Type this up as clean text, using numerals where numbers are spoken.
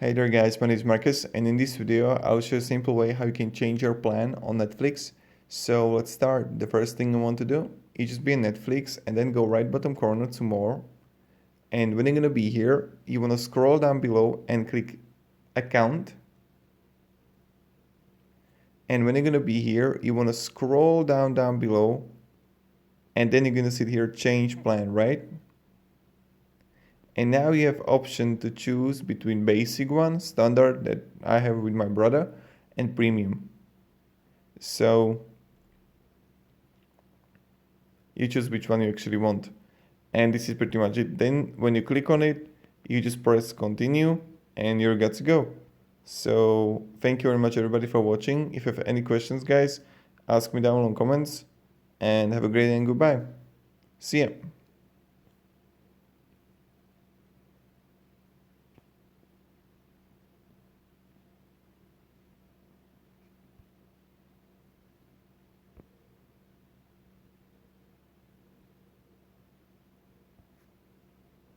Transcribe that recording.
Hey there guys, my name is Marcus, and in this video I'll show you a simple way how you can change your plan on Netflix. So let's start. The first thing you want to do is just be in Netflix and then go right bottom corner to more. And when you're gonna be here, you wanna scroll down below and click account. And when you're gonna be here, you wanna scroll down below, and then you're gonna see here change plan, right? And now you have option to choose between basic one, standard that I have with my brother, and premium. So you choose which one you actually want. And this is pretty much it. Then when you click on it, you just press continue and you're good to go. So thank you very much everybody for watching. If you have any questions guys, ask me down in comments, and have a great day and goodbye. See ya.